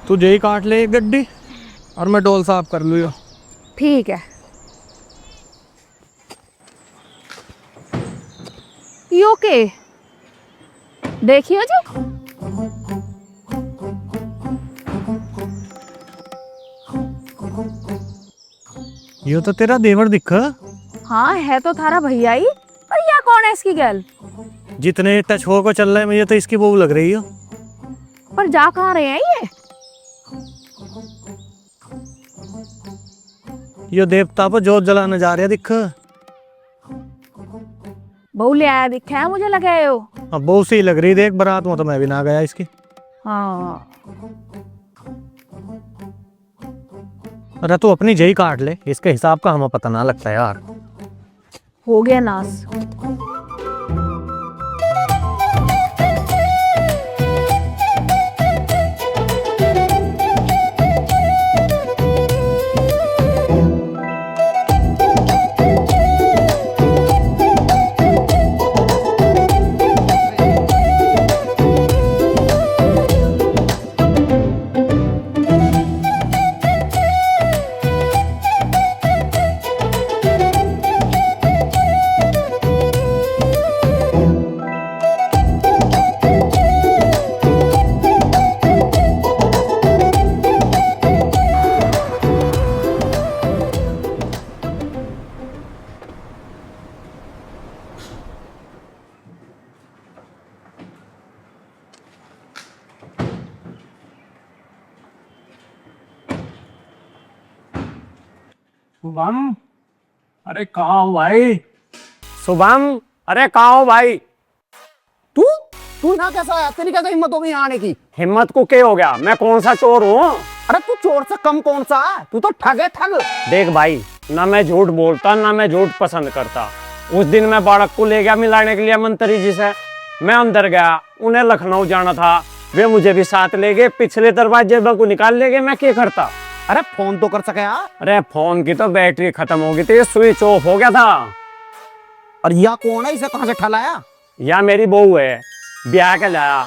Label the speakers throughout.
Speaker 1: तू यही काट ले एक गड्डी और मैं डोल साफ कर लूँ।
Speaker 2: ठीक है। यो के देखियो जो
Speaker 1: ये तो तेरा देवर दिख।
Speaker 2: हाँ है तो थारा भैया ही, पर यह कौन है इसकी गैल?
Speaker 1: जितने टच हो को चल रहा है मुझे तो इसकी बहू लग रही हो।
Speaker 2: पर जा कहाँ रहे हैं
Speaker 1: ये देवता पर जोत जलाने जा रहे हैं दिख।
Speaker 2: बहू ले आया दिखा है मुझे लगा है वो।
Speaker 1: अब बहू सी लग रही देख, बारात में तो मैं भी ना गया इसकी।
Speaker 2: हाँ
Speaker 1: अरे तू अपनी जई काट ले, इसके हिसाब का हमें पता ना लगता यार।
Speaker 2: हो गया नास।
Speaker 1: शुभम, अरे कहाँ हो भाई? शुभम, अरे कहाँ हो भाई?
Speaker 3: तू तू यहाँ कैसा आया? तेरी क्या हिम्मत हो गई यहाँ आने की?
Speaker 1: हिम्मत को क्या हो गया? मैं कौन सा चोर हूँ?
Speaker 3: अरे तू चोर से कम कौन सा है? तू तो ठग है, ठग।
Speaker 1: देख भाई, ना मैं झूठ बोलता ना मैं झूठ पसंद करता। उस दिन मैं बालक को ले गया मिलाने के लिए मंत्री जी से। मैं अंदर गया, उन्हें लखनऊ जाना था, वे मुझे भी साथ ले गए, पिछले दरवाजे को निकाल ले गए। मैं क्या करता?
Speaker 3: अरे फोन तो कर सके यार।
Speaker 1: अरे फोन की तो बैटरी खत्म हो गई थी, स्विच ऑफ हो गया था।
Speaker 3: और यह कौन है? इसे कहाँ से ठलाया?
Speaker 1: या मेरी बहू है, ब्याह के लाया,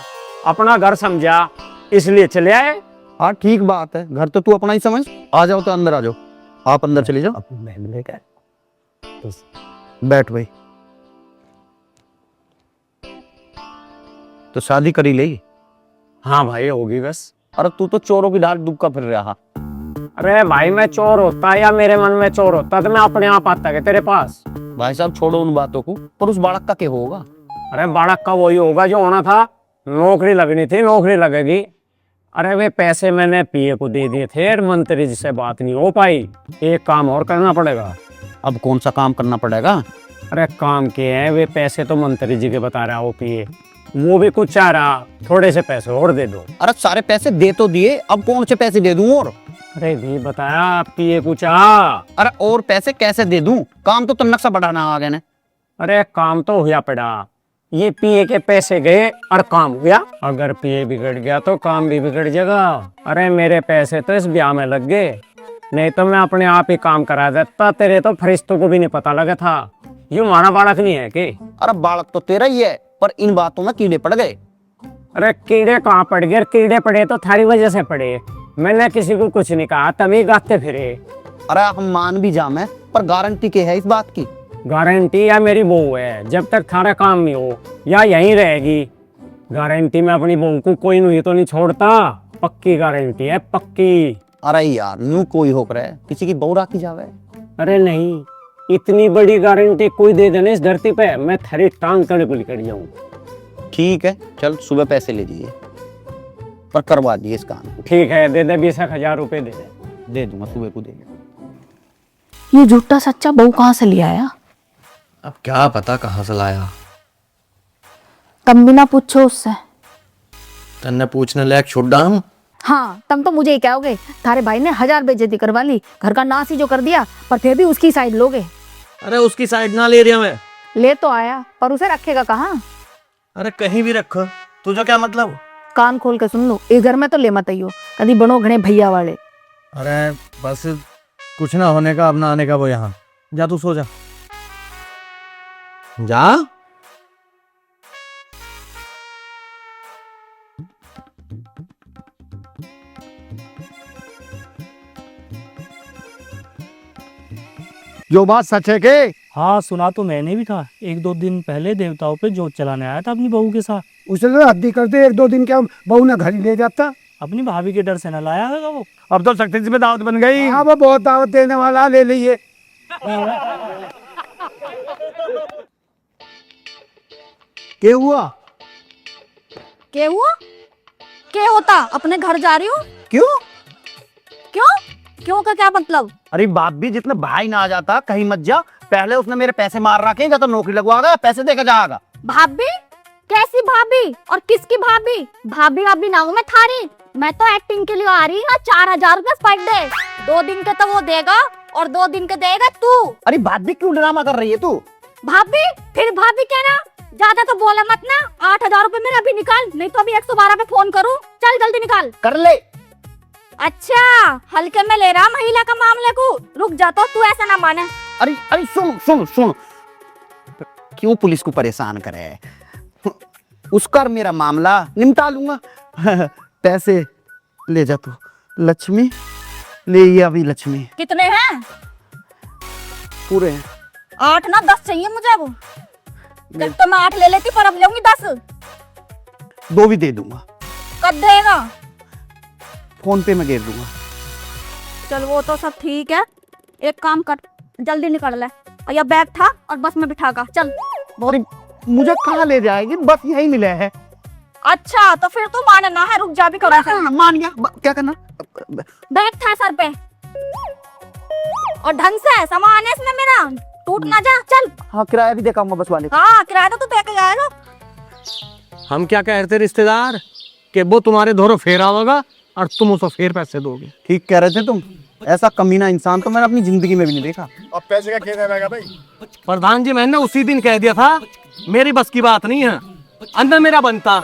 Speaker 1: अपना घर समझा इसलिए चले आए।
Speaker 3: हाँ ठीक बात है, घर तो तू अपना ही समझ। आ जाओ तो अंदर आ जाओ, आप अंदर चले जाओ। बैठ भाई। तो शादी करी ले?
Speaker 1: हाँ भाई होगी बस।
Speaker 3: अरे तू तो चोरों की ढाल डुबका फिर रहा।
Speaker 1: अरे भाई मैं चोर होता या मेरे मन में चोर होता तो मैं अपने आप आता है तेरे पास।
Speaker 3: भाई साहब छोड़ो उन बातों को, पर उस बालक का क्या होगा?
Speaker 1: अरे बालक का वही होगा जो होना था। नौकरी लगनी थी, नौकरी लगेगी। अरे वे पैसे मैंने पीए को दे दिए थे, मंत्री जी से बात नहीं हो पाई। एक काम और करना पड़ेगा।
Speaker 3: अब कौन सा काम करना पड़ेगा?
Speaker 1: अरे काम के हैं वे पैसे तो मंत्री जी के बता रहा हो पीए, वो भी कुछ चाह रहा थोड़े से पैसे और दे दो।
Speaker 3: अरे सारे पैसे दे तो दिए, अब कौन से पैसे दे दूं? और
Speaker 1: अरे भी बताया पीए कुछ आ।
Speaker 3: अरे और पैसे कैसे दे दूं? काम तो नक्शा बढ़ाना आ गया ना।
Speaker 1: अरे काम तो हुआ पड़ा, ये पीए के पैसे गए और काम हुआ। अगर पीए बिगड़ गया तो काम भी बिगड़ जाएगा। अरे मेरे पैसे तो इस ब्याह में लग गए, नहीं तो मैं अपने आप ही काम करा देता। तेरे तो फरिश्तों को भी नहीं पता लगा था। यूं माना बालक नहीं है कि?
Speaker 3: अरे बालक तो तेरा ही है, पर इन बातों में कीड़े पड़ गए।
Speaker 1: अरे कीड़े कहाँ पड़ गए? कीड़े पड़े तो थारी वजह से पड़े, मैंने किसी को कुछ नहीं कहा, तभी गाते फिरे।
Speaker 3: अरे हम मान भी जामे, पर गारंटी क्या है इस बात की?
Speaker 1: गारंटी या मेरी बहू है, जब तक थारा काम नहीं हो या यहीं रहेगी। गारंटी में अपनी बहू को कोई नहीं तो नहीं छोड़ता, पक्की गारंटी है, पक्की।
Speaker 3: अरे यार यूं कोई होकर है, किसी की बहू राखी जावे?
Speaker 1: अरे नहीं, इतनी बड़ी गारंटी कोई दे देने इस धरती पे, मैं थारी टांग तड़े को निकल जाऊं।
Speaker 3: ठीक है चल, सुबह पैसे ले दीजिए, पर करवा दिए इस काम को।
Speaker 1: ठीक है, दे दे 20,000 रुपए दे दे।
Speaker 3: दे दूंगा, सुबह को दे दूंगा।
Speaker 2: ये झूठा सच्चा बहू कहाँ से लिया आया?
Speaker 4: अब क्या पता कहाँ से लाया।
Speaker 2: तुम भी ना पूछो उससे।
Speaker 4: तन्ने पूछने लायक छोड़ा हूँ।
Speaker 2: हाँ तुम तो मुझे ही कहोगे थारे भाई ने 1000 बेइज्जती करवा ली, घर का नाश ही जो कर दिया, पर फिर भी उसकी साइड लोगे।
Speaker 4: अरे उसकी साइड ना ले रही मैं।
Speaker 2: ले तो आया, पर उसे रखेगा कहाँ?
Speaker 4: अरे कहीं भी रखो, तुझे क्या मतलब?
Speaker 2: कान खोल के सुन लो, इस घर में तो ले मत आइयो, कभी बनो घने भैया वाले।
Speaker 4: अरे बस कुछ ना होने का, अब ना आने का वो यहाँ। जा तू सो जा। जा।
Speaker 5: जो बात सच है के
Speaker 6: हाँ सुना तो मैंने भी था। एक दो दिन पहले देवताओं पे जोत चलाने आया था अपनी बहू के साथ।
Speaker 5: उसे तो हद्दी करते, एक दो दिन क्या बहू ने घर ही ले जाता।
Speaker 6: अपनी भाभी के डर से न लाया होगा वो।
Speaker 5: अब तो सख्ती में दावत बन गई। हाँ वो बहुत दावत देने वाला, ले लीजिए। क्या हुआ?
Speaker 2: क्या हुआ? क्या होता? अपने घर जा रही हूँ।
Speaker 3: क्यों?
Speaker 2: क्यों? क्यों का क्या मतलब?
Speaker 3: अरे बाप भी, जितने भाई ना आ जाता कहीं मत जा। पहले उसने मेरे पैसे मार रखे, या तो नौकरी लगवाएगा, पैसे देकर जाएगा।
Speaker 2: भाभी? कैसी भाभी और किसकी भाभी? भाभी अभी ना हूँ मैं थारी। मैं तो एक्टिंग के लिए आ रही हूँ। 4,000 रुपए पर डे। 2 दिन के तो वो देगा और 2 दिन के देगा तू।
Speaker 3: अरे बात भी क्यों ड्रामा कर रही है तू?
Speaker 2: भाभी? फिर भाभी कहना, ज्यादा तो बोला मत ना। 8,000 रुपए मेरे अभी निकाल, नहीं तो अभी 112 पे फोन करूँ। चल जल्दी निकाल।
Speaker 3: कर ले।
Speaker 2: अच्छा, हल्के में ले रहा महिला का मामले को। रुक जा, तो तू ऐसा ना माने।
Speaker 3: अरे अरे सुन सुन सुन, क्यों पुलिस को परेशान करे? उसका मेरा मामला निपटा लूंगा। पैसे ले जा तू। लक्ष्मी ले, ये अभी लक्ष्मी
Speaker 2: कितने हैं?
Speaker 3: पूरे हैं।
Speaker 2: 8 ना 10 चाहिए मुझे वो। जब तो मैं 8 ले लेती, पर अब लूंगी 10।
Speaker 3: 2 भी दे दूंगा।
Speaker 2: कब देगा?
Speaker 3: फोन पे में गिर दूंगा।
Speaker 2: चल वो तो सब ठीक है। एक काम कर, जल्दी निकल ले। या बैग था और बस में बिठा का चल।
Speaker 3: अरे मुझे कहाँ ले जाएगी? बस यही मिले है।
Speaker 2: अच्छा तो फिर तू मानना है, रुक जा भी करो।
Speaker 3: मान गया। क्या करना?
Speaker 2: बैग था सर पे और ढंग से सामान है इसमें मेरा, टूट ना जा। चल।
Speaker 3: हाँ, किराया भी देखाऊंगा बस वाले को।
Speaker 2: हाँ किराया तो तू दे के जाएगा।
Speaker 4: हम क्या कह रहे थे रिश्तेदार, कि वो तुम्हारे धोरो फेरा होगा और तुम उसे फेर पैसे दोगे।
Speaker 3: ठीक कह रहे थे तुम। ऐसा कमीना इंसान तो मैंने अपनी जिंदगी में भी नहीं देखा।
Speaker 5: अब पैसे का खेल रहेगा भाई।
Speaker 4: प्रधान जी, मैंने उसी दिन कह दिया था मेरी बस की बात नहीं है। अंदर मेरा बनता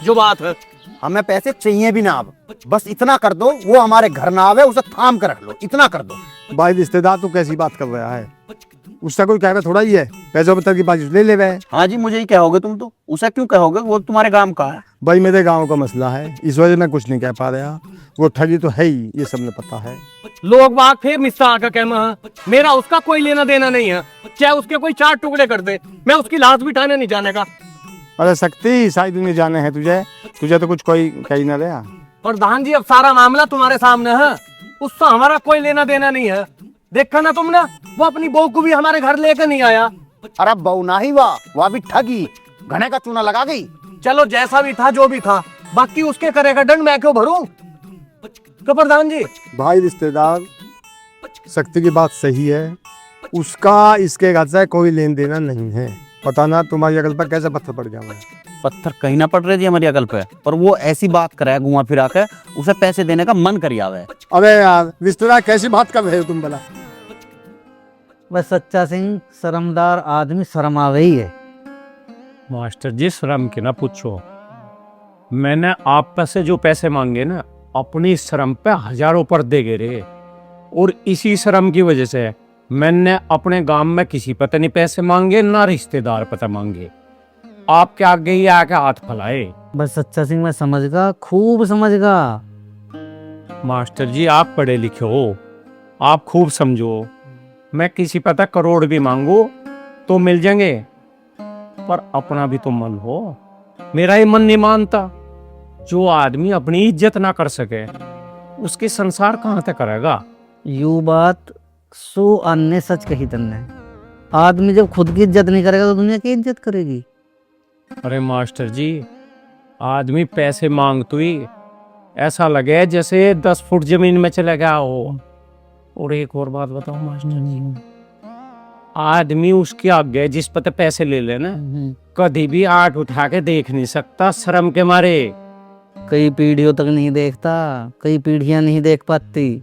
Speaker 4: जो बात है।
Speaker 3: हमें पैसे चाहिए भी ना। अब बस इतना कर दो, वो हमारे घर ना आवे, उसे थाम कर रख लो। इतना कर दो।
Speaker 5: भाई रिश्तेदार तू कैसी बात कर रहा है? उसका कोई कहना थोड़ा ही है। पैसों पत्थर की बात ले ले वे।
Speaker 3: हाँ जी, मुझे ही कहोगे तुम तो। उसे क्यों कहोगे? वो तुम्हारे काम का है।
Speaker 5: भाई मेरे गांव का मसला है, इस वजह मैं कुछ नहीं कह पा रहा। वो ठगी तो है ही, ये सबने पता है।
Speaker 4: लोग बाग फिर मिस्सा आकर कहना है, मेरा उसका कोई लेना देना नहीं है। चाहे उसके कोई 4 टुकड़े कर दे, मैं उसकी लाश बिठाने नहीं जाने का।
Speaker 5: अरे शक्ति, शायद उन्हें जाने हैं तुझे। तुझे तो कुछ कोई कही ना रहा।
Speaker 4: प्रधान जी, अब सारा मामला तुम्हारे सामने है। उससे हमारा कोई लेना देना नहीं है। देखा ना तुमने, वो अपनी बहू को भी हमारे घर लेकर नहीं आया।
Speaker 3: अरे बहू ना ही वह भी ठगी, घने का चूना लगा गई।
Speaker 4: चलो जैसा भी था जो भी था, बाकी उसके करेगा दंड मैं क्यों भरूं? तो प्रधान जी,
Speaker 5: भाई रिश्तेदार, शक्ति की बात सही है। उसका इसके घर से कोई लेन देना नहीं है। पता ना तुम्हारी अकल पर कैसे पत्थर पड़ गया।
Speaker 3: पत्थर कहीं ना पड़ रहे थे हमारी अकल पे, और वो ऐसी बात करे घुमा फिरा के, उसे पैसे देने का मन करी आवे।
Speaker 5: अबे यार रिश्तेदार, कैसी बात कर रहे हो तुम? भला
Speaker 7: बस सच्चा सिंह शर्मदार आदमी, शर्म आ गई है।
Speaker 1: मास्टर जी शर्म की ना पूछो। मैंने आप पे से जो पैसे मांगे ना, अपनी शर्म पे हजारों पर दे गए रे। और इसी शर्म की वजह से मैंने अपने गांव में किसी पता नहीं पैसे मांगे, ना रिश्तेदार पता मांगे। आपके आगे ही आके हाथ फैलाए।
Speaker 7: बस सच्चा सिंह मैं समझ गया, खूब समझ गया।
Speaker 1: मास्टर जी आप पढ़े लिखे हो, आप खूब समझो। मैं किसी पता करोड़ भी मांगू तो मिल जाएंगे, पर अपना भी तो मन हो। मेरा ही मन नहीं मानता। जो आदमी अपनी इज्जत ना कर सके, उसकी संसार कहाँ तक करेगा?
Speaker 7: यू बात सो अन्य सच कही तन्ने। आदमी जब खुद की इज्जत नहीं करेगा तो दुनिया की इज्जत करेगी।
Speaker 1: अरे मास्टर जी, आदमी पैसे मांग तो ही ऐसा लगे जैसे 10 फुट जमीन में चला गया हो। और एक और बात बताओ मास्टर जी, आदमी उसके आगे जिस पता पैसे ले लेना, कभी भी आंख उठा के देख नहीं सकता शर्म के मारे।
Speaker 7: कई पीढ़ियों तक नहीं देखता, कई पीढ़ियां नहीं देख पाती।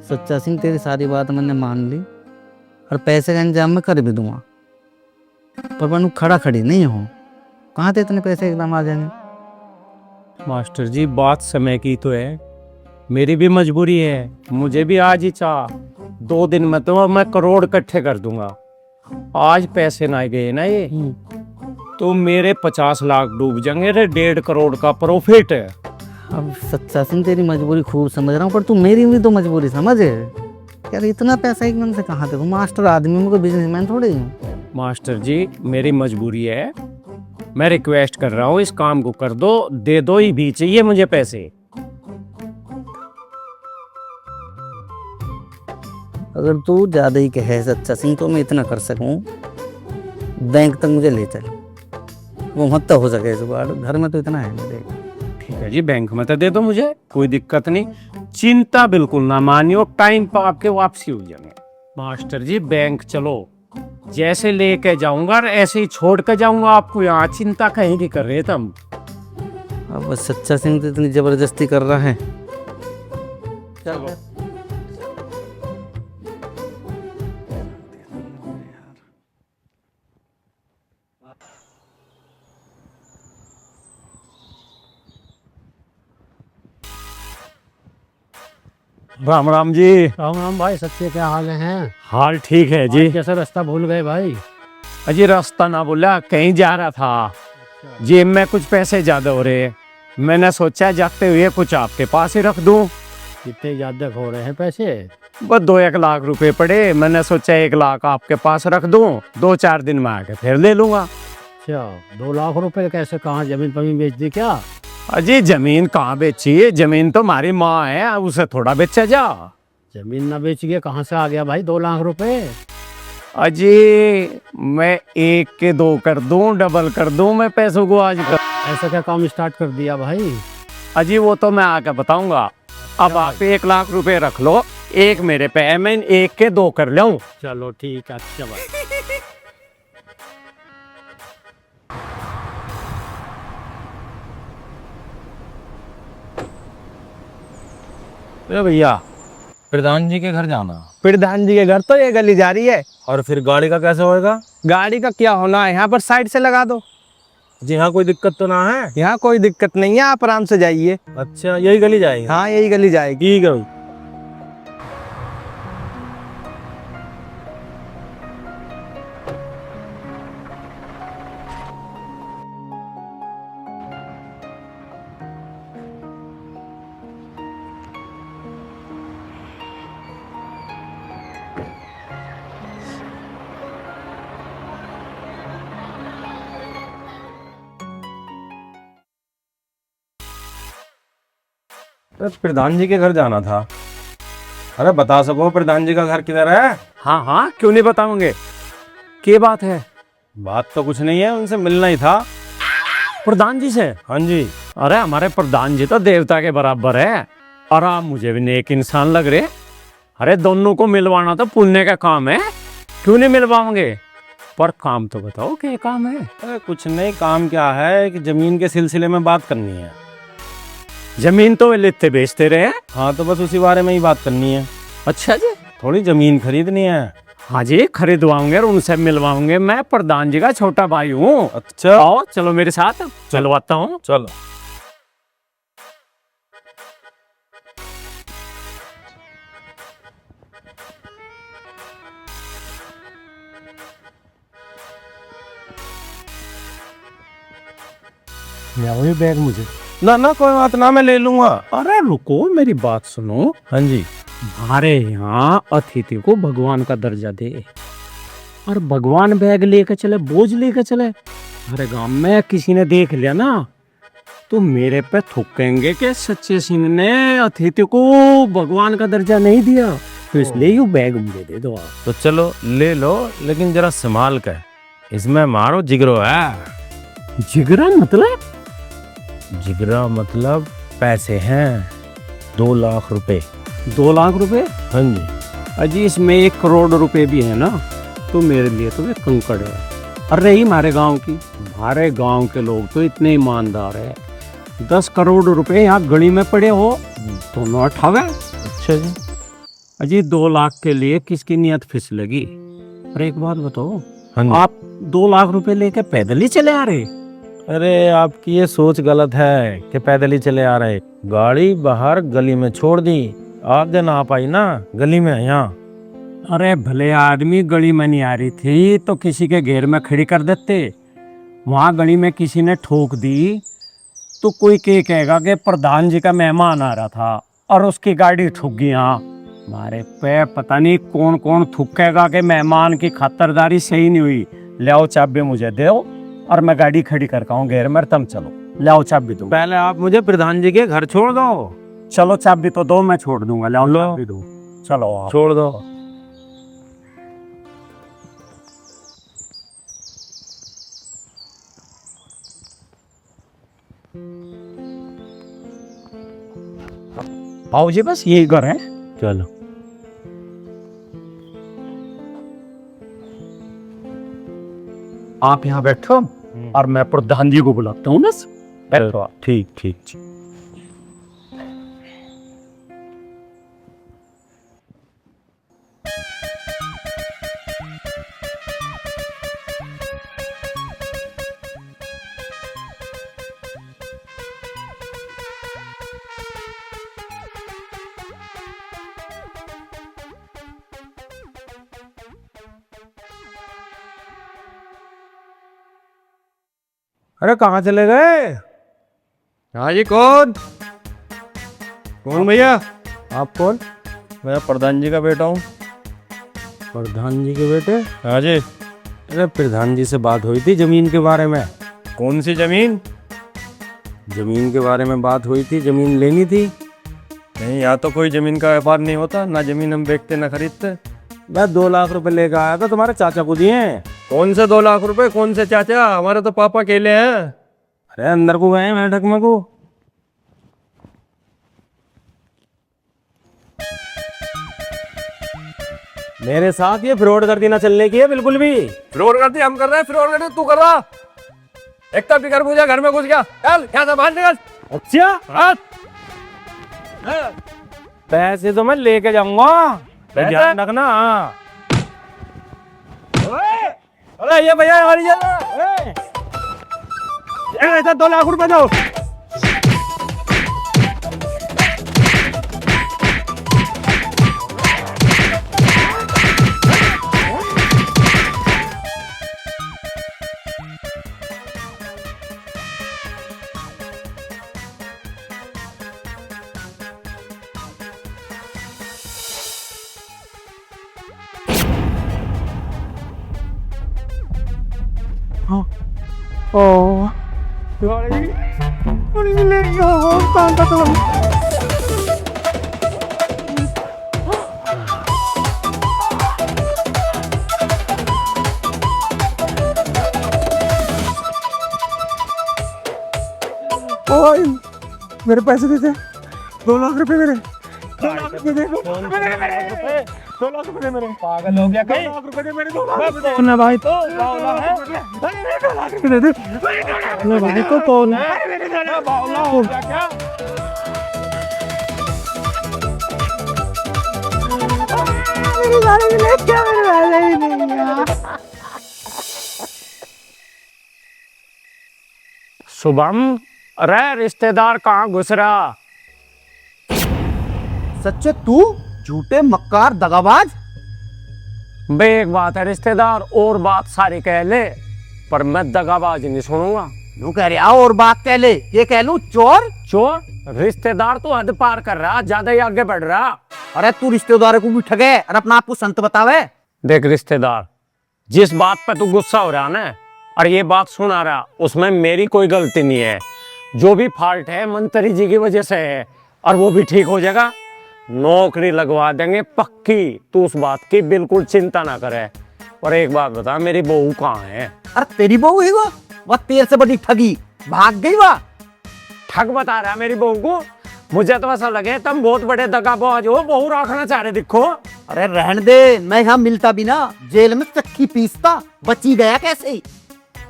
Speaker 7: सच्चा सिंह तेरी सारी बात मैंने मान ली, और पैसे का इंतजाम मैं कर भी दूंगा, पर मैं खड़ा खड़ी नहीं हो। कहाँ थे इतने पैसे एकदम आ जाने?
Speaker 1: मास्टर जी बात समय की तो है, मेरी भी मजबूरी है। मुझे भी आज ही चाह 2 दिन में तो मैं करोड़ इकट्ठे कर दूंगा। आज पैसे ना गए ना ये तो मेरे 50 लाख डूब जाएंगे रे। 1.5 करोड़ का प्रॉफिट है।
Speaker 7: अब सच्चा सिंह तेरी मजबूरी खूब समझ रहा हूँ, पर तू मेरी भी तो मजबूरी समझ। यार इतना पैसा एकदम से कहाँ से? मास्टर आदमी में कोई बिजनेसमैन थोड़ी हूँ।
Speaker 1: मास्टर जी मेरी मजबूरी है, मैं रिक्वेस्ट कर रहा हूँ इस काम को कर दो, दे दो ही भी चाहिए मुझे पैसे।
Speaker 7: अगर तू ज्यादा ही कहे सच्चा सिंह तो मैं इतना कर सकूं, बैंक तक मुझे ले चल। वो मत तो हो सके इस बार, घर में तो इतना है मेरे।
Speaker 1: ठीक है जी, बैंक में तो दे दो मुझे, कोई दिक्कत नहीं। चिंता बिल्कुल ना मानियो, टाइम पर आपके वापसी हो जाएंगे। मास्टर जी बैंक चलो, जैसे लेके जाऊंगा ऐसे ही छोड़ कर जाऊंगा आपको यहाँ। चिंता कहीं की कर रहे तुम।
Speaker 7: अब सच्चा सिंह तो इतनी जबरदस्ती कर रहा है। चलो
Speaker 1: राम राम जी।
Speaker 5: राम राम भाई, सच्चे क्या हाल हैं?
Speaker 1: हाल ठीक है जी।
Speaker 5: कैसे रास्ता भूल गए भाई?
Speaker 1: अजी रास्ता ना बोला, कहीं जा रहा था, जेब में कुछ पैसे ज्यादा हो रहे, मैंने सोचा जाते हुए कुछ आपके पास ही रख दूं।
Speaker 5: कितने ज्यादा हो रहे हैं पैसे?
Speaker 1: बस 2-1 लाख रुपए पड़े, मैंने सोचा 1 लाख आपके पास रख दूं, 2-4 दिन में आके फिर ले लूंगा।
Speaker 5: अच्छा, 2 लाख रुपए कैसे? कहाँ जमीन पमीन बेच दी क्या?
Speaker 1: अजी जमीन कहाँ बेची है? जमीन तो हमारी माँ है, उसे थोड़ा बेचा जा।
Speaker 5: जमीन ना बेच के कहाँ से आ गया भाई 2 लाख रुपए?
Speaker 1: अजी मैं 1 के 2 कर दूं, डबल कर दूं मैं पैसों को आज कर।
Speaker 5: ऐसा क्या काम स्टार्ट कर दिया भाई?
Speaker 1: अजी वो तो मैं आके बताऊंगा। अब आप 1 लाख रुपए रख लो, 1 मेरे पे है, मैं 1 के 2 कर लूं।
Speaker 5: चलो ठीक है, अच्छा भाई।
Speaker 4: भैया प्रधान जी के घर जाना।
Speaker 8: प्रधान जी के घर तो ये गली जा रही है।
Speaker 4: और फिर गाड़ी का कैसे होएगा?
Speaker 8: गाड़ी का क्या होना है, यहाँ पर साइड से लगा दो।
Speaker 4: जी हाँ, कोई दिक्कत तो ना है?
Speaker 8: यहाँ कोई दिक्कत नहीं है, आप आराम से जाइए।
Speaker 4: अच्छा, यही गली जाएगी?
Speaker 8: हाँ यही गली जाएगी।
Speaker 4: ठीक है भाई। प्रधान जी के घर जाना था। अरे बता सको प्रधान जी का घर किधर है?
Speaker 1: हाँ हाँ क्यों नहीं बताऊंगे, क्या बात है?
Speaker 4: बात तो कुछ नहीं है, उनसे मिलना ही था।
Speaker 1: प्रधान जी से?
Speaker 4: हाँ जी।
Speaker 1: अरे हमारे प्रधान जी तो देवता के बराबर है, और आप मुझे भी नेक इंसान लग रहे। अरे दोनों को मिलवाना तो पुण्य का काम है, क्यों नहीं मिलवाओगे? पर काम तो बताओ क्या काम है?
Speaker 4: अरे कुछ नहीं, काम क्या है कि जमीन के सिलसिले में बात करनी है।
Speaker 1: जमीन तो वे लेते बेचते रहे।
Speaker 4: हाँ तो बस उसी बारे में ही बात करनी है।
Speaker 1: अच्छा जी,
Speaker 4: थोड़ी जमीन खरीदनी है।
Speaker 1: हाँ जी खरीदवाऊंगे और उनसे मिलवाऊंगे, मैं प्रधान जी का छोटा भाई हूँ।
Speaker 4: अच्छा
Speaker 1: आओ चलो मेरे साथ, चलवाता हूँ।
Speaker 4: चलो।
Speaker 5: वही बैग मुझे।
Speaker 4: ना ना कोई बात ना, मैं ले लूंगा।
Speaker 1: अरे रुको मेरी बात सुनो।
Speaker 4: हाँ जी।
Speaker 1: हमारे यहाँ अतिथि को भगवान का दर्जा दे, और भगवान बैग लेकर चले, बोझ लेकर चले। हमारे गांव में किसी ने देख लिया ना तो मेरे पे थूकेंगे कि सच्चे सिंह ने अतिथि को भगवान का दर्जा नहीं दिया, तो इसलिए यू बैग मुझे दे दो आप।
Speaker 4: तो चलो ले लो, लेकिन जरा संभाल कर, इसमें मारो जिगरो है।
Speaker 1: जिगरा मतलब?
Speaker 4: जिगरा मतलब पैसे हैं 2 लाख रुपए।
Speaker 1: 2 लाख रुपए?
Speaker 4: हाँ जी।
Speaker 1: अजी इसमें 1 करोड़ रुपए भी है ना, तो मेरे लिए तो वे कंकड़ है। और रही हमारे गांव की, हमारे गांव के लोग तो इतने ईमानदार है, 10 करोड़ रुपए यहाँ गली में पड़े हो तो न उठावे।
Speaker 4: अच्छा जी।
Speaker 1: अजी 2 लाख के लिए किसकी नियत फिसलेगी? अरे एक बात बताओ,
Speaker 4: हाँ जी।
Speaker 1: आप 2 लाख रुपए लेके पैदल ही चले आ रहे?
Speaker 4: अरे आपकी ये सोच गलत है कि पैदल ही चले आ रहे। गाड़ी बाहर गली में छोड़ दी, आप जन आ पाई ना गली में यहाँ।
Speaker 1: अरे भले आदमी गली में नहीं आ रही थी तो किसी के घेर में खड़ी कर देते। वहां गली में किसी ने ठोक दी तो कोई कहेगा कि प्रधान जी का मेहमान आ रहा था और उसकी गाड़ी ठुक गई। यहाँ हमारे पे पता नहीं कौन कौन थूकेगा कि मेहमान की खातरदारी सही नहीं हुई। ले आओ चाबी मुझे दो और मैं गाड़ी खड़ी करता हूँ घेर में, तुम चलो। ले आओ चाबी तुम।
Speaker 8: पहले आप मुझे प्रधान जी के घर छोड़ दो।
Speaker 1: चलो चाबी तो दो, मैं छोड़ दूंगा। ले आओ चाबी दो, चलो आओ।
Speaker 8: छोड़ दो।
Speaker 1: आओ जी, बस यही घर है।
Speaker 8: चलो।
Speaker 1: आप यहाँ बैठो और मैं प्रधान जी को बुलाता हूँ ना। बैठो आप।
Speaker 8: ठीक ठीक। अरे कहाँ चले गए? हाँ जी, कौन भैया? आप कौन? मैं प्रधान जी का बेटा हूँ। प्रधान जी के बेटे? हाँ जी। अरे प्रधान जी से बात हुई थी जमीन के बारे में। कौन सी जमीन? जमीन के बारे में बात हुई थी, जमीन लेनी थी। नहीं, यहाँ तो कोई जमीन का व्यापार नहीं होता, ना जमीन हम बेचते ना खरीदते। मैं 2 लाख रुपए लेकर आया था, तुम्हारे चाचा को दिए। कौन से 2 लाख रुपए? कौन से चाचा? हमारे तो पापा अकेले हैं। अरे अंदर को गए बैठक में को। मेरे साथ ये फ्रॉड करती ना चलने की है बिल्कुल भी। फ्रॉड करती हम कर रहे हैं, फ्रॉड करती तू कर रहा। एक तो फिकर पूछा घर में घुस गया। चल क्या था बाहर निकल। अच्छा पैसे तो मैं लेके जाऊंगा, ध्यान रखना। अरे ये भैया हमारी ऐसा 2 लाख रुपए दो। मेरे पैसे देते 2 लाख रुपए मेरे। 2 लाख रुपए दे। 2 लाख रुपए मेरे। पागल हो गया कहीं? 2 लाख रुपए दे मेरे। 2 लाख रुपए ना भाई तो 2 लाख रुपए दे दे ना भाई को। कौन है? मेरे 2 लाख हो गया क्या? मेरे गाड़ी में ले क्या मेरे वाले ही नहीं यार।
Speaker 1: शुभम, अरे रिश्तेदार कहाँ घुस रहा?
Speaker 3: सच्चे तू झूठे मक्कार दगाबाज।
Speaker 1: बे एक बात है रिश्तेदार, और बात सारी कह ले, पर मैं दगाबाज नहीं सुनूंगा।
Speaker 3: यूं कह रहा और बात कह ले, ये कह लूं चोर?
Speaker 1: चोर? रिश्तेदार तो हद पार कर रहा, ज्यादा ही आगे बढ़ रहा।
Speaker 3: अरे तू रिश्तेदारों को भी ठगे और अपना आप को संत बतावे।
Speaker 1: देख रिश्तेदार, जिस बात पे तू गुस्सा हो रहा ना और ये बात सुना रहा, उसमें मेरी कोई गलती नहीं है। जो भी फॉल्ट है मंत्री जी की वजह से है, और वो भी ठीक हो जाएगा। नौकरी लगवा देंगे पक्की, तू उस बात की बिल्कुल चिंता ना करे। और एक बात बता, मेरी बहू कहाँ है?
Speaker 3: अरे तेरी बहू है वो तेरे से बड़ी ठगी, भाग गई वह।
Speaker 1: ठग बता रहा मेरी बहू को? मुझे तो ऐसा लगे तुम बहुत बड़े दगाबाज हो, बहू रखना चाह रहे दिखो।
Speaker 3: अरे रहने दे, मैं यहाँ मिलता भी ना जेल में चक्की पीसता, बची गया कैसे?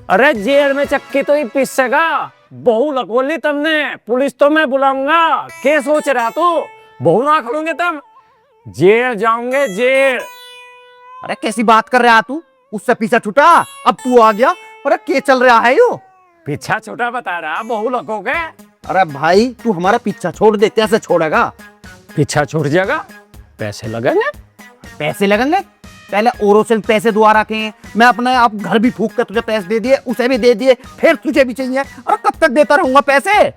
Speaker 1: अरे जेल में चक्की तो ही पीसेगा, बहू लगोली तुमने, पुलिस तो मैं बुलाऊंगा। क्या सोच रहा तू? बहू ना खड़ोगे तुम, जेल जाओगे जेल।
Speaker 3: अरे कैसी बात कर रहा तू? उससे पीछा छुटा, अब तू आ गया। अरे क्या चल रहा है यो?
Speaker 1: पीछा छोटा बता रहा, बहू लगोगे।
Speaker 3: अरे भाई तू हमारा पीछा छोड़ दे, कैसे छोड़ेगा?
Speaker 1: पीछा छूट जाएगा, पैसे लगेंगे।
Speaker 3: पैसे लगेंगे? पहले औरों से पैसे दुआ रखे हैं, मैं अपने आप घर भी फूक कर तुझे पैसे दे दिए, उसे भी दे दिए, फिर तुझे भी चाहिए। और कब तक देता रहूंगा पैसे?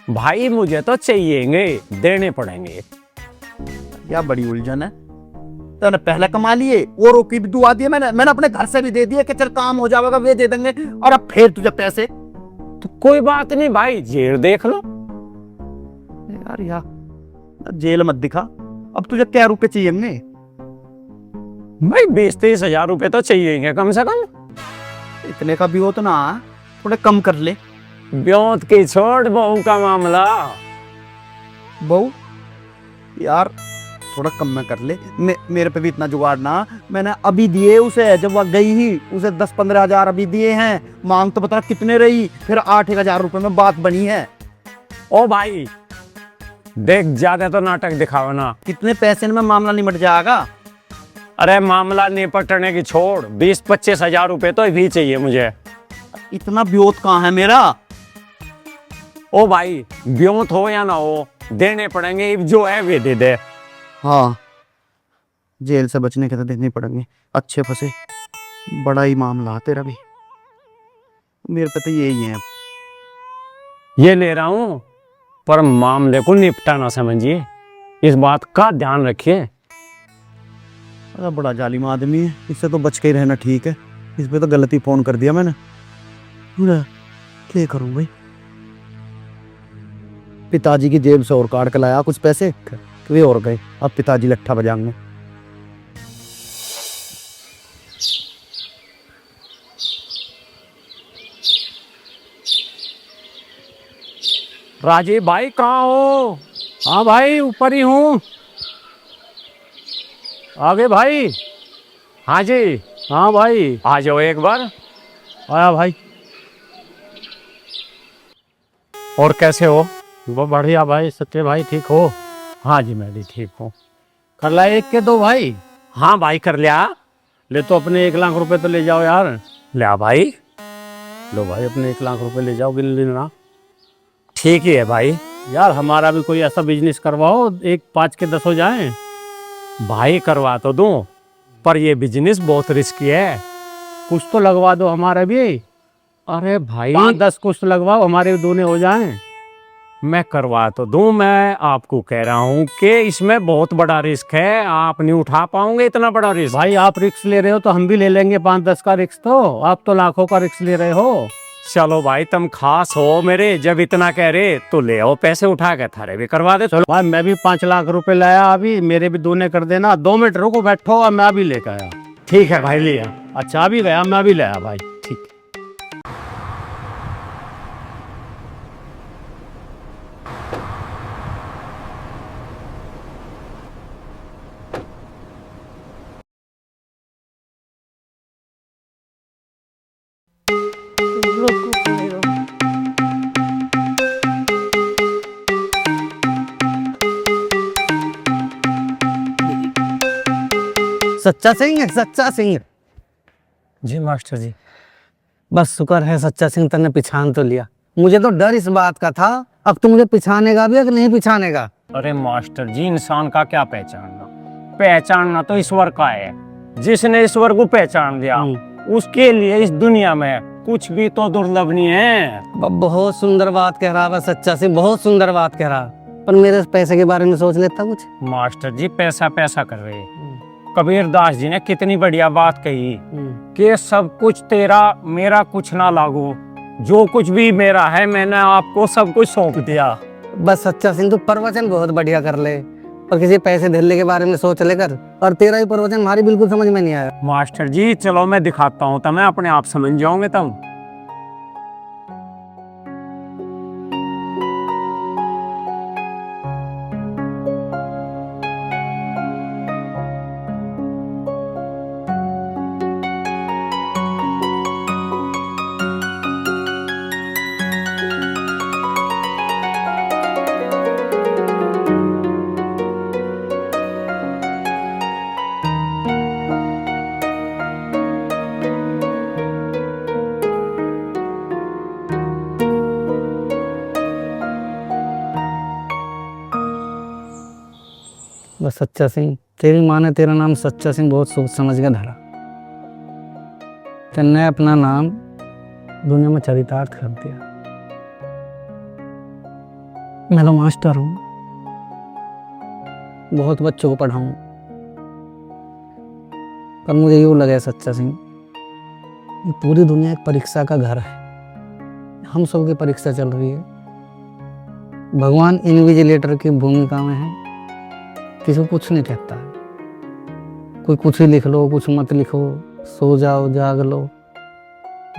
Speaker 1: भाई मुझे तो चाहिएंगे, देने पड़ेंगे।
Speaker 3: क्या बड़ी उलझन है। तूने पहले कमा लिए, औरों की भी दुआ दी मैंने अपने घर से भी दे दिए कि चल काम हो जाएगा, वे दे देंगे, और अब फिर तुझे पैसे।
Speaker 1: तो कोई बात नहीं भाई, जेल देख लो।
Speaker 3: यार जेल मत दिखा। अब तुझे क्या रुपए चाहिए?
Speaker 1: भाई 20-30 हजार रुपए तो चाहिएंगे कम से कम।
Speaker 3: इतने का भी हो तो ना, थोड़े कम कर ले।
Speaker 1: ब्योत की छोड़, बहू का मामला।
Speaker 3: बहू यार थोड़ा कम में कर ले, मेरे पे भी इतना जुगाड़ ना। मैंने अभी दिए उसे, जब वह गई ही उसे 10-15 हजार अभी दिए हैं। मांग तो बता कितने रही, फिर 8-1 हजार रुपए में बात बनी है।
Speaker 1: ओ भाई देख, ज्यादा तो नाटक दिखाओ ना।
Speaker 3: कितने पैसे में मामला निमट जाएगा?
Speaker 1: अरे मामला निपटने की छोड़, 20-25 हजार रुपए तो भी चाहिए मुझे।
Speaker 3: इतना ब्योत कहाँ है मेरा?
Speaker 1: ओ भाई ब्योत हो या ना हो, देने पड़ेंगे, जो है वे दे दे।
Speaker 3: हाँ, जेल से बचने के तो देने पड़ेंगे। अच्छे फंसे, बड़ा ही मामला है तेरा भी। मेरे पे तो यही है।
Speaker 1: ये ले रहा हूं, पर मामले को निपटा ना समझिए, इस बात का ध्यान रखिए।
Speaker 3: अरे बड़ा जालिम आदमी है, इससे तो बच के ही रहना ठीक है। इस पे तो गलती फोन कर दिया मैंने। क्या करूं भाई? पिताजी की जेब से और काट के लाया कुछ पैसे, वे और गए। अब पिताजी लट्ठा बजाएंगे।
Speaker 1: राजीव भाई कहाँ हो? हाँ भाई ऊपर ही हूँ। आगे भाई। हाँ जी। हाँ भाई आ जाओ एक बार। आया भाई। और कैसे हो? वो बढ़िया भाई, सच्चे भाई ठीक हो? हाँ जी मैं भी ठीक हूँ। कर ला 1 के 2 भाई? हाँ भाई कर लिया। ले तो अपने 1 लाख रुपए तो ले जाओ यार। ले आ भाई। लो भाई अपने 1 लाख रुपए ले जाओ, गिन लेना। ठीक ही है भाई। यार हमारा भी कोई ऐसा बिजनेस करवाओ, 1 5 के 10 हो जाए। भाई करवा तो दूं, पर ये बिजनेस बहुत रिस्की है। कुछ तो लगवा दो हमारा भी। अरे भाई 5-10 कुछ तो लगवाओ, हमारे भी दोनों हो जाएं। मैं करवा तो दूं, मैं आपको कह रहा हूं कि इसमें बहुत बड़ा रिस्क है, आप नहीं उठा पाओगे इतना बड़ा रिस्क। भाई आप रिस्क ले रहे हो तो हम भी ले लेंगे 5-10 का रिस्क, तो आप तो लाखों का रिस्क ले रहे हो। चलो भाई तुम खास हो मेरे, जब इतना कह रहे तो ले आओ पैसे उठा के, थारे भी करवा दे। चलो भाई मैं भी 5 लाख रुपए लाया अभी, मेरे भी दोनों कर देना। 2 मिनट रुको, बैठो, मैं अभी लेकर आया। ठीक है भाई लिया। अच्छा अभी गया, मैं अभी लाया भाई। ठीक।
Speaker 7: सच्चा सिंह है, सच्चा सिंह।
Speaker 1: जी मास्टर जी।
Speaker 7: बस शुक्र है सच्चा सिंह तने पिछान तो लिया। मुझे तो डर इस बात का था, अब तू मुझे पिछानेगा भी कि नहीं पिछानेगा?
Speaker 1: अरे मास्टर जी, इंसान का क्या पहचानना, पहचानना तो ईश्वर का है। जिसने ईश्वर को पहचान दिया उसके लिए इस दुनिया में कुछ भी तो दुर्लभ नहीं है।
Speaker 7: बहुत सुंदर बात कह रहा है सच्चा सिंह, बहुत सुंदर बात कह रहा। पर मेरे पैसे के बारे में सोच लेता कुछ।
Speaker 1: मास्टर जी पैसा पैसा कर रहे, कबीर दास जी ने कितनी बढ़िया बात कही कि सब कुछ तेरा मेरा कुछ ना लागो, जो कुछ भी मेरा है मैंने आपको सब कुछ सौंप दिया।
Speaker 7: बस सच्चा सिंह तू प्रवचन बहुत बढ़िया कर ले, पर किसी पैसे धैले के बारे में सोच लेकर। और तेरा ही प्रवचन हमारी बिल्कुल समझ में नहीं आया।
Speaker 1: मास्टर जी चलो मैं दिखाता हूँ, तब मैं अपने आप समझ जाओगे तब।
Speaker 7: सच्चा सिंह, तेरी माँ ने तेरा नाम सच्चा सिंह बहुत सोच समझ के धरा। तेने अपना नाम दुनिया में चरितार्थ कर दिया। मैं तो मास्टर हूँ, बहुत बच्चों को पढ़ाऊँ, पर मुझे यूँ लगे सच्चा सिंह, ये पूरी दुनिया एक परीक्षा का घर है। हम सब की परीक्षा चल रही है। भगवान इन्विजिलेटर की भूमिका में है, किसी को कुछ नहीं कहता। कोई कुछ ही लिख लो, कुछ मत लिखो, सो जाओ, जाग लो,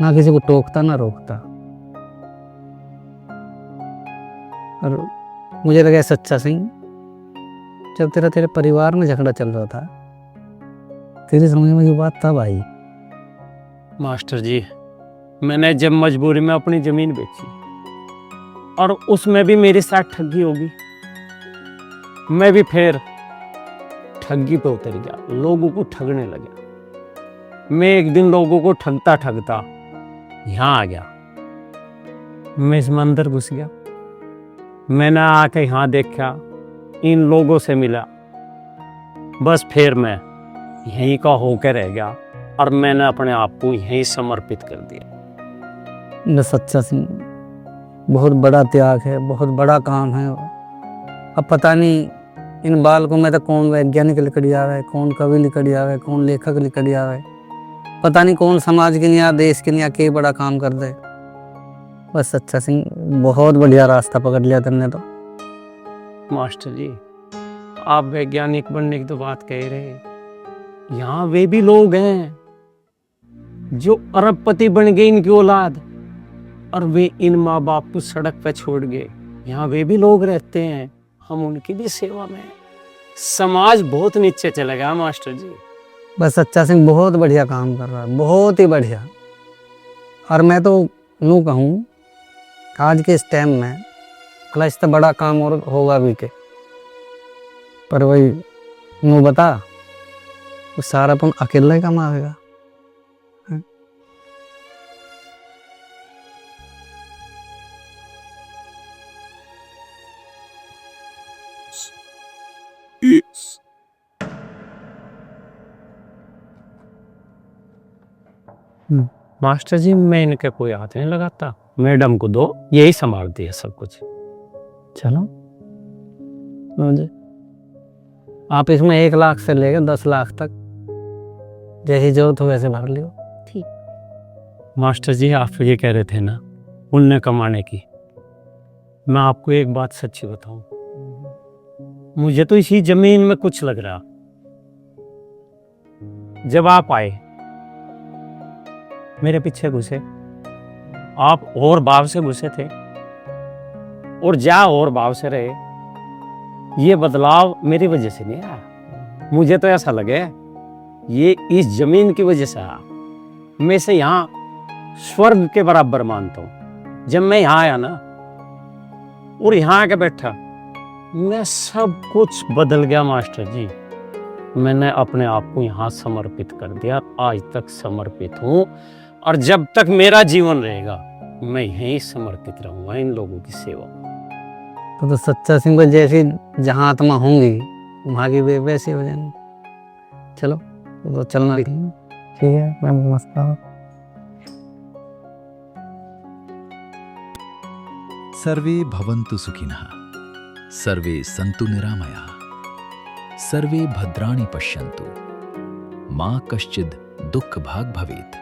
Speaker 7: ना किसी को टोकता ना रोकता। और मुझे लगा सच्चा सिंह, जब तेरे परिवार में झगड़ा चल रहा था, तेरी समझ में ये बात तब आई।
Speaker 1: मास्टर जी, मैंने जब मजबूरी में अपनी जमीन बेची और उसमें भी मेरे साथ ठगी होगी, मैं भी फिर ठगी पे उतर गया, लोगों को ठगने लगा। मैं एक दिन लोगों को ठगता ठगता यहाँ आ गया। मैं इस मंदिर घुस गया। मैंने आके यहाँ देखा, इन लोगों से मिला, बस फिर मैं यहीं का होकर रह गया और मैंने अपने आप को यहीं समर्पित कर दिया।
Speaker 7: न सच्चा सिंह, बहुत बड़ा त्याग है, बहुत बड़ा काम है। अब पता नहीं इन बालकों में तो कौन वैज्ञानिक निकल आवे है, कौन कवि निकल आवे है, कौन लेखक निकल आवे है, पता नहीं कौन समाज के लिए, देश के लिए के बड़ा काम कर दे। बस सच्चा सिंह, बहुत बढ़िया रास्ता पकड़ लिया तुमने तो।
Speaker 1: मास्टर जी, आप वैज्ञानिक बनने की तो बात कह रहे हैं, यहाँ वे भी लोग हैं जो अरबपति बन गए, इनकी औलाद, और वे इन माँ बाप को सड़क पे छोड़ गए। यहाँ वे भी लोग रहते हैं, हम उनकी भी सेवा में हैं। समाज बहुत नीचे चला गया मास्टर जी।
Speaker 7: बस सच्चा सिंह बहुत बढ़िया काम कर रहा है, बहुत ही बढ़िया। और मैं तो यूँ कहूँ, आज के इस टाइम में क्लच तो बड़ा काम और होगा भी के, पर वही यूँ बता, वो सारा अपन अकेला ही कमाएगा।
Speaker 1: मास्टर जी, मैं इनके कोई हाथ नहीं लगाता, मैडम को दो, यही संभालती है सब कुछ।
Speaker 7: चलो मुझे आप इसमें 1 लाख से लेकर 10 लाख तक जैसी जरूरत हो वैसे भर लियो।
Speaker 1: मास्टर जी, आप ये कह रहे थे ना पुण्य कमाने की, मैं आपको एक बात सच्ची बताऊं, मुझे तो इसी जमीन में कुछ लग रहा। जब आप आए, मेरे पीछे घुसे, आप और भाव से घुसे थे और जा और भाव से रहे, ये बदलाव मेरी वजह से नहीं आया। मुझे तो ऐसा लगे ये इस जमीन की वजह से आया। मैं इसे यहाँ स्वर्ग के बराबर मानता हूँ। जब मैं यहाँ आया ना और यहाँ आके बैठा, मैं सब कुछ बदल गया मास्टर जी। मैंने अपने आप को यहाँ समर्पित कर दिया, आज तक समर्पित हूँ, और जब तक मेरा जीवन रहेगा मैं यहीं समर्पित रहूंगा इन लोगों की सेवा।
Speaker 7: तो सच्चा सिंह को जैसी जहाँ आत्मा होंगी वहाँ की वे वैसे हो जाएंगे। चलो तो चलना, ठीक है, मैं नमस्कार।
Speaker 9: सर्वे भवन्तु सुखिनः, सर्वे सन्तु निरामयाः, सर्वे भद्राणि पश्यन्तु, मा कश्चित् दुःखभाग् भवेत्।